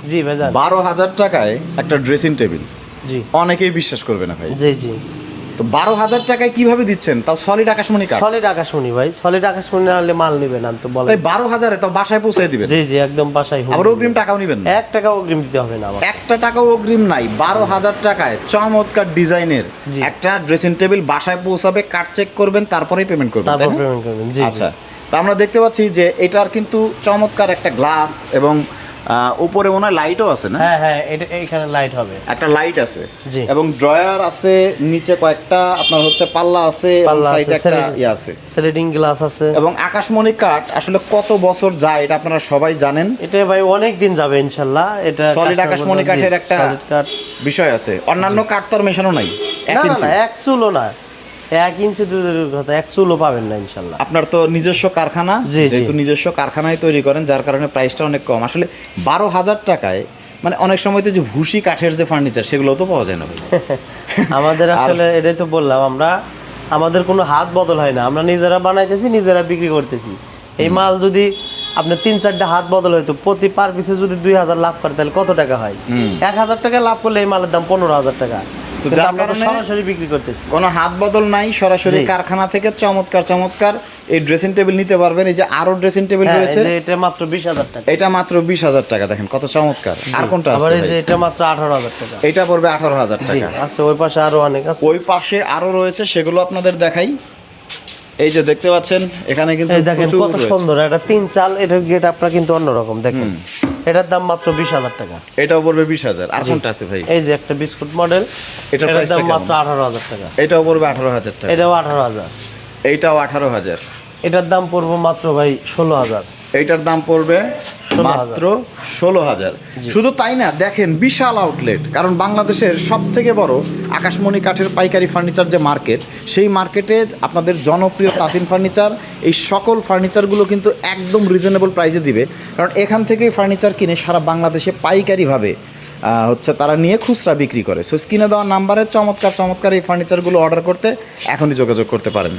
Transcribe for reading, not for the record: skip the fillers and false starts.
জি ভাইজান। 12,000 টাকায় একটা ড্রেসিং টেবিল, জি অনেকেই বিশ্বাস করবে না ভাই। জি জি। তো 12,000 টাকায় কিভাবে দিচ্ছেন, তাও সলিড আকাশমণি কাঠ? সলিড আকাশমণি ভাই, সলিড আকাশমণি না হলে মাল নেবেন আমি তো বলেন। তাই 12,000-এ তো বাসায় পৌঁছে দিবেন? জি জি, একদম বাসায় হোম। আবার অগ্রিম টাকাও নিবেন না? 1 টাকাও অগ্রিম দিতে হবে না আমার। একটা টাকাও অগ্রিম নাই। 12,000 টাকায় চমৎকার ডিজাইনের জি। একটা ড্রেসিং টেবিল বাসায় পৌঁছাবে, কাঠ চেক করবেন, তারপরেই পেমেন্ট করবেন, তারপর তাই না? পেমেন্ট করবেন। জি আচ্ছা, তো আমরা দেখতে পাচ্ছি যে এটার কিন্তু চমৎকার একটা গ্লাস এবং উপরে মনে হয় লাইটও আছে না? হ্যাঁ হ্যাঁ, এটা এখানে লাইট হবে, একটা লাইট আছে জি। এবং ড্রয়ার আছে, নিচে কয়েকটা আপনার হচ্ছে পাল্লা আছে, পাল্লা আছে, সাইডে একটা ইয়ে আছে, স্লাইডিং গ্লাস আছে। এবং আকাশমণি কাঠ আসলে কত বছর যায় এটা আপনারা সবাই জানেন। এটা ভাই অনেক দিন যাবে ইনশাআল্লাহ। এটা সলিড আকাশমণি কাঠের একটা সলিড কাঠ বিষয় আছে, অন্যান্য কাঠ তো আর মেশানো নাই। না না না, এক চুলও না, 1 ইঞ্চি দূরের কথা, 1 চুলও পাবেন না ইনশাআল্লাহ। আপনার তো নিজস্ব কারখানা, জি, জি। যেহেতু নিজস্ব কারখানায় তৈরি করেন, যার কারণে প্রাইসটা অনেক কম। আসলে 12,000 টাকায় মানে অনেক সময় তো যে ভুসি কাঠের যে ফার্নিচার, সেগুলো তো পাওয়া যায় না ভাই। আমাদের আসলে এটাই তো বললাম, আমাদের কোনো হাত বদল হয় না, আমরা নিজেরা বানাইতেছি, নিজেরা বিক্রি করতেছি। এই মাল যদি আপনার 3-4টা হাত বদল হইতো, প্রতি পার পিসে যদি 2,000 লাভ করে, তাহলে কত টাকা হয়? 1,000 টাকা লাভ করলে এই মালের দাম 15,000 টাকা। কিন্তু যার আমরা তো কারণে সরাসরি বিক্রি করতেছি। কোনো হাত বদল নাই, সরাসরি জি। কারখানা থেকে চমৎকার চমৎকার এই ড্রেসিং টেবিল নিতে পারবেন। এই যে আরো ড্রেসিং টেবিল হ্যাঁ, রয়েছে, এই যে এটা মাত্র 20,000 টাকা। এটা মাত্র 20,000 টাকা। দেখেন কত চমৎকার। আর কোনটা আছে আবার এই ভাই? যে এটা মাত্র 18,000 টাকা। এটা পড়বে 18,000 জি টাকা। আছে, ওই পাশে আরো অনেক আছে। ওই পাশে আরো রয়েছে, সেগুলো আপনাদের দেখাই। এই যে দেখতে পাচ্ছেন এখানে কিন্তু এই দেখেন প্রচুর কত রয়েছে। সুন্দর একটা 3 চাল, এটার গেট আপনারা কিন্তু অন্যরকম দেখেন। এটার দাম মাত্র 20,000 টাকা। এটাও পড়বে 20,000। আর কোনটা আছে ভাই? এই যে একটা বিস্কুট মডেল, এটার এটার প্রাইসটা দাম কেমন? মাত্র 18,000 টাকা। এটাও পড়বে 18,000 টাকা। এটাও 18,000। এইটাও 18,000। এটার দাম পড়বে মাত্র ভাই 16,000। এইটার দাম পড়বে 16,000 মাত্র 16,000। শুধু তাই না, দেখেন বিশাল আউটলেট। কারণ বাংলাদেশের সব থেকে বড় আকাশমণি কাঠের পাইকারি ফার্নিচার যে মার্কেট, সেই মার্কেটে আপনাদের জনপ্রিয় তাসিন ফার্নিচার এই সকল ফার্নিচারগুলো কিন্তু একদম রিজনেবল প্রাইসে দিবে। কারণ এখান থেকেই ফার্নিচার কিনে সারা বাংলাদেশে পাইকারিভাবে হচ্ছে তারা নিয়ে খুচরা বিক্রি করে। সো স্ক্রিনে দেওয়া নাম্বারে চমৎকার চমৎকার এই ফার্নিচারগুলো অর্ডার করতে এখনই যোগাযোগ করতে পারেন।